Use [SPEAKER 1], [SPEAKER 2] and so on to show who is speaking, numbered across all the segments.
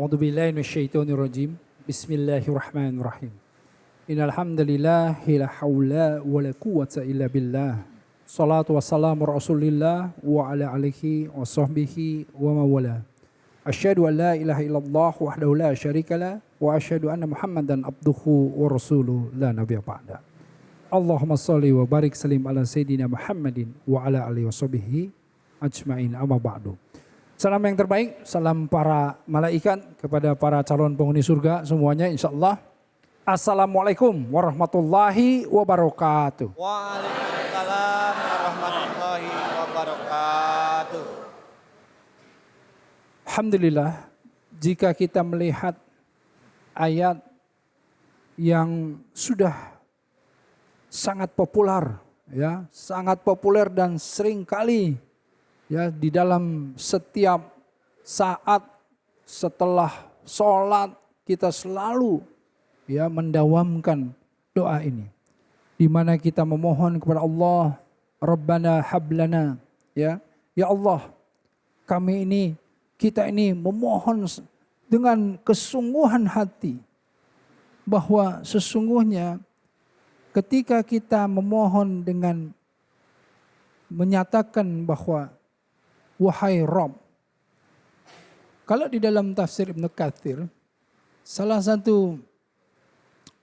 [SPEAKER 1] A'udzubillahi minasyaitonirrajim. Bismillahirrahmanirrahim. Innal hamdalillah la haula wala quwwata illa billah. Shalatu wassalamu Rasulillah wa ala alihi wa sahbihi wa mawala. Asyhadu an la ilaha illallah wahdahu la syarikalah wa asyhadu anna Muhammadan abduhu wa rasuluhu la nabiyya ba'da. Allahumma shalli wa barik salim ala sayyidina Muhammadin wa ala alihi wa sahbihi ajmain amma ba'du. Salam yang terbaik, salam para malaikat kepada para calon penghuni surga semuanya insyaallah. Assalamualaikum warahmatullahi wabarakatuh.
[SPEAKER 2] Waalaikumsalam warahmatullahi wabarakatuh.
[SPEAKER 1] Alhamdulillah, jika kita melihat ayat yang sudah sangat populer, ya, sangat populer dan sering kali ya di dalam setiap saat setelah sholat kita selalu ya mendawamkan doa ini, di mana kita memohon kepada Allah, Rabbana hablana, ya Allah, kita ini memohon dengan kesungguhan hati bahwa sesungguhnya ketika kita memohon dengan menyatakan bahwa wahai Rabb, kalau di dalam tafsir Ibnu Katsir, salah satu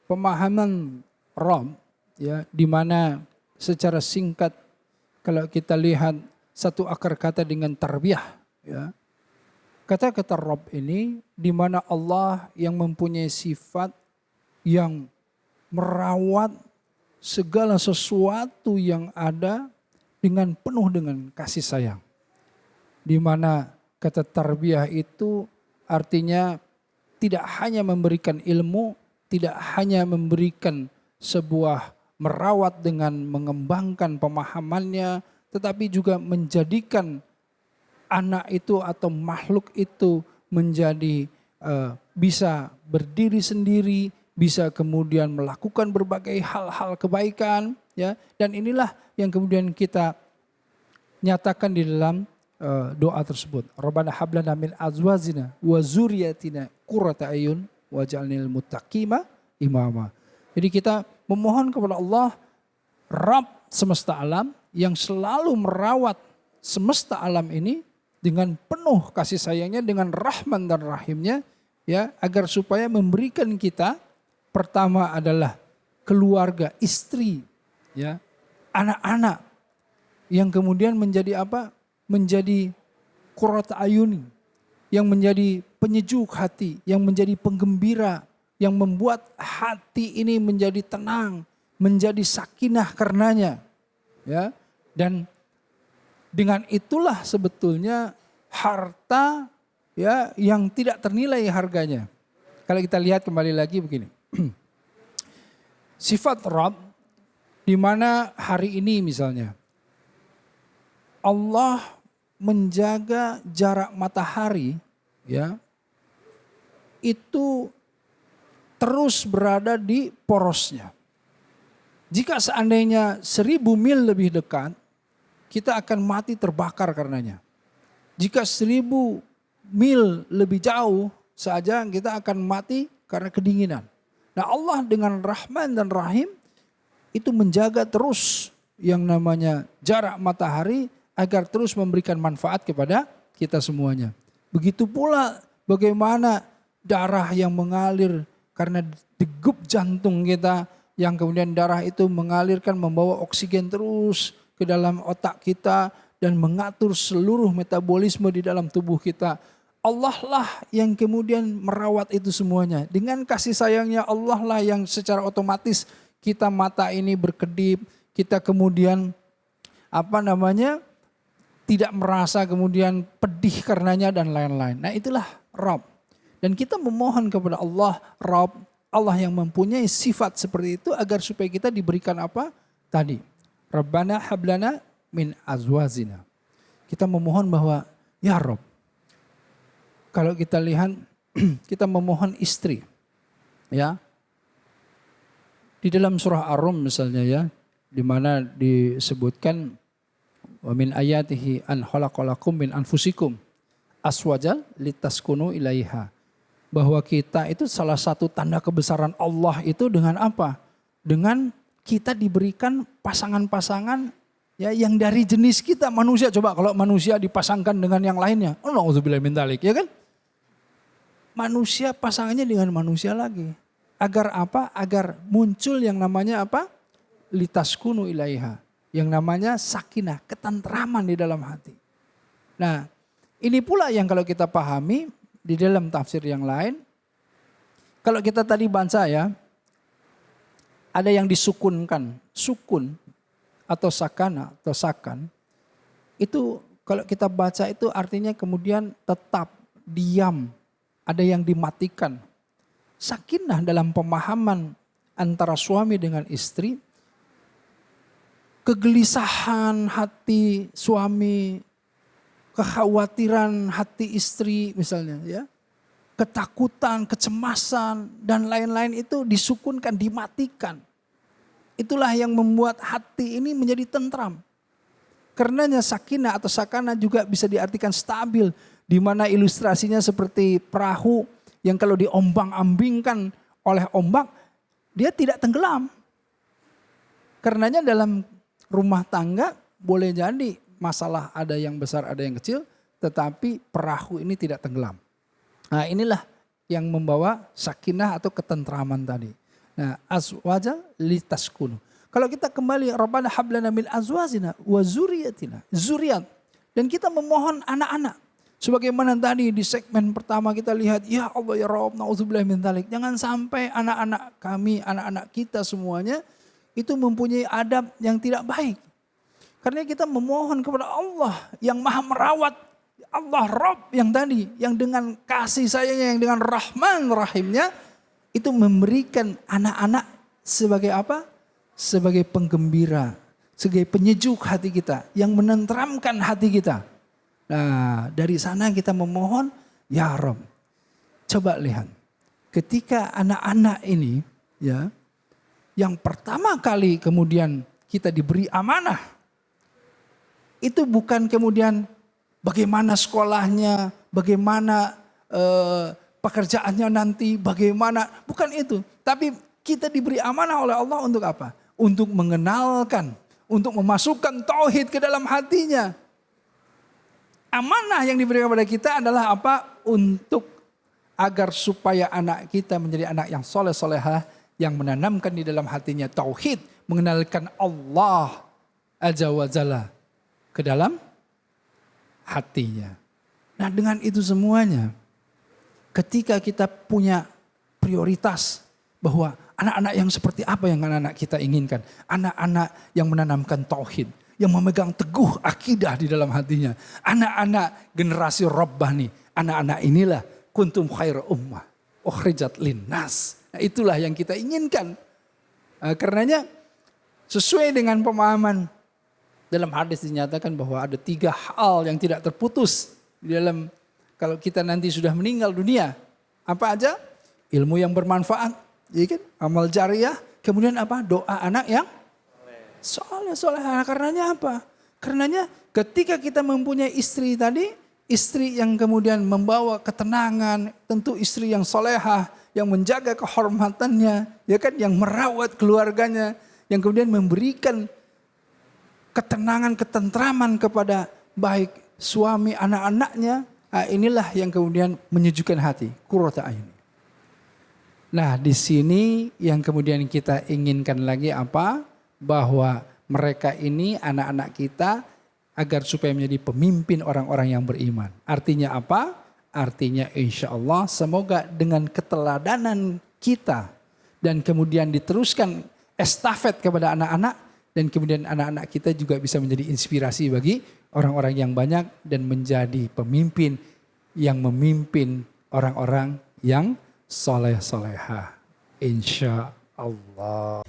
[SPEAKER 1] pemahaman Rabb, ya, di mana secara singkat kalau kita lihat satu akar kata dengan tarbiyah, ya, kata-kata Rabb ini di mana Allah yang mempunyai sifat yang merawat segala sesuatu yang ada dengan penuh dengan kasih sayang. Di mana kata tarbiyah itu artinya tidak hanya memberikan ilmu, tidak hanya memberikan sebuah merawat dengan mengembangkan pemahamannya, tetapi juga menjadikan anak itu atau makhluk itu menjadi bisa berdiri sendiri, bisa kemudian melakukan berbagai hal-hal kebaikan, ya. Dan inilah yang kemudian kita nyatakan di dalam doa tersebut. Rabbana hablana min azwajina wa dzurriyyatina qurrata ayun waj'alnal muttaqina imama. Jadi kita memohon kepada Allah, Rabb semesta alam, yang selalu merawat semesta alam ini dengan penuh kasih sayangnya, dengan rahman dan rahimnya, ya, agar supaya memberikan kita, pertama adalah keluarga, istri, ya, anak-anak, yang kemudian menjadi apa? Menjadi qurrata ayuni, yang menjadi penyejuk hati, yang menjadi penggembira, yang membuat hati ini menjadi tenang, menjadi sakinah karenanya, ya. Dan dengan itulah sebetulnya harta, ya, yang tidak ternilai harganya. Kalau kita lihat kembali lagi begini. Sifat Rabb di mana hari ini misalnya Allah menjaga jarak matahari, ya, itu terus berada di porosnya. Jika seandainya 1000 mil lebih dekat, kita akan mati terbakar karenanya. Jika 1000 mil lebih jauh saja kita akan mati karena kedinginan. Nah, Allah dengan Rahman dan Rahim itu menjaga terus yang namanya jarak matahari agar terus memberikan manfaat kepada kita semuanya. Begitu pula bagaimana darah yang mengalir karena degup jantung kita, yang kemudian darah itu mengalirkan membawa oksigen terus ke dalam otak kita dan mengatur seluruh metabolisme di dalam tubuh kita. Allah lah yang kemudian merawat itu semuanya. Dengan kasih sayangnya Allah lah yang secara otomatis kita mata ini berkedip, kita kemudian tidak merasa kemudian pedih karenanya dan lain-lain. Nah, itulah Rabb. Dan kita memohon kepada Allah, Rabb, Allah yang mempunyai sifat seperti itu agar supaya kita diberikan apa? Tadi, Rabbana hablana min azwazina. Kita memohon bahwa, ya Rabb, kalau kita lihat, kita memohon istri. Ya. Di dalam surah Ar-Rum misalnya, ya, di mana disebutkan wa min ayatihi an khalaqalakum min anfusikum aswajal litaskunu ilaiha. bahwa kita itu salah satu tanda kebesaran Allah itu dengan apa? Dengan kita diberikan pasangan-pasangan ya yang dari jenis kita manusia. Coba kalau manusia dipasangkan dengan yang lainnya. Alhamdulillah min dzalik, ya kan? Manusia pasangannya dengan manusia lagi. Agar apa? Agar muncul yang namanya apa? Litaskunu ilaiha. Yang namanya sakinah, ketentraman di dalam hati. Nah, ini pula yang kalau kita pahami di dalam tafsir yang lain. Kalau kita tadi baca ya, ada yang disukunkan, sukun atau sakana atau sakan. Itu kalau kita baca itu artinya kemudian tetap, diam, ada yang dimatikan. Sakinah dalam pemahaman antara suami dengan istri, kegelisahan hati suami, kekhawatiran hati istri misalnya ya, ketakutan, kecemasan dan lain-lain itu disukunkan, dimatikan. Itulah yang membuat hati ini menjadi tentram. Karenanya sakinah atau sakana juga bisa diartikan stabil, di mana ilustrasinya seperti perahu yang kalau diombang-ambingkan oleh ombak, dia tidak tenggelam. Karenanya dalam rumah tangga boleh jadi masalah ada yang besar, ada yang kecil, tetapi perahu ini tidak tenggelam. Nah inilah yang membawa sakinah atau ketentraman tadi. Nah azwaja litaskunu. Kalau kita kembali, Rabbana hablana min azwajina wa zuriyatina. Zuriat. Dan kita memohon anak-anak. Sebagaimana tadi di segmen pertama kita lihat, ya Allah ya Rabb, na'udzubillah min dzalik. Jangan sampai anak-anak kami, anak-anak kita semuanya itu mempunyai adab yang tidak baik. Karena kita memohon kepada Allah yang maha merawat. Allah Rabb yang tadi, yang dengan kasih sayangnya, yang dengan Rahman Rahimnya, itu memberikan anak-anak sebagai apa? Sebagai penggembira, sebagai penyejuk hati kita, yang menenteramkan hati kita. Nah dari sana kita memohon, ya Rabb. Coba lihat, ketika anak-anak ini ya, yang pertama kali kemudian kita diberi amanah, itu bukan kemudian bagaimana sekolahnya, bagaimana pekerjaannya nanti, bagaimana, bukan itu. Tapi kita diberi amanah oleh Allah untuk apa? Untuk mengenalkan, untuk memasukkan tauhid ke dalam hatinya. Amanah yang diberikan kepada kita adalah apa? Untuk agar supaya anak kita menjadi anak yang soleh-solehah, yang menanamkan di dalam hatinya tauhid, mengenalkan Allah Azza wa Jalla ke dalam hatinya. Nah dengan itu semuanya, ketika kita punya prioritas bahwa anak-anak yang seperti apa yang anak-anak kita inginkan. Anak-anak yang menanamkan tauhid, yang memegang teguh akidah di dalam hatinya. Anak-anak generasi Rabbani, anak-anak inilah kuntum khairu ummah ukhrijat linnas. Nah, itulah yang kita inginkan. Karenanya sesuai dengan pemahaman dalam hadis dinyatakan bahwa ada 3 hal yang tidak terputus di dalam kalau kita nanti sudah meninggal dunia. Apa aja? Ilmu yang bermanfaat, ya kan? Amal jariah, kemudian apa? Doa anak yang soleh. Karenanya apa? Karenanya ketika kita mempunyai istri tadi, istri yang kemudian membawa ketenangan, tentu istri yang solehah, yang menjaga kehormatannya, ya kan? Yang merawat keluarganya, yang kemudian memberikan ketenangan, ketentraman kepada baik suami, anak-anaknya. Nah, inilah yang kemudian menyejukkan hati, qurrata a'yun. Nah, di sini yang kemudian kita inginkan lagi apa? Bahwa mereka ini anak-anak kita agar supaya menjadi pemimpin orang-orang yang beriman. Artinya apa? Artinya insya Allah semoga dengan keteladanan kita dan kemudian diteruskan estafet kepada anak-anak dan kemudian anak-anak kita juga bisa menjadi inspirasi bagi orang-orang yang banyak dan menjadi pemimpin yang memimpin orang-orang yang soleh-solehah. Insya Allah.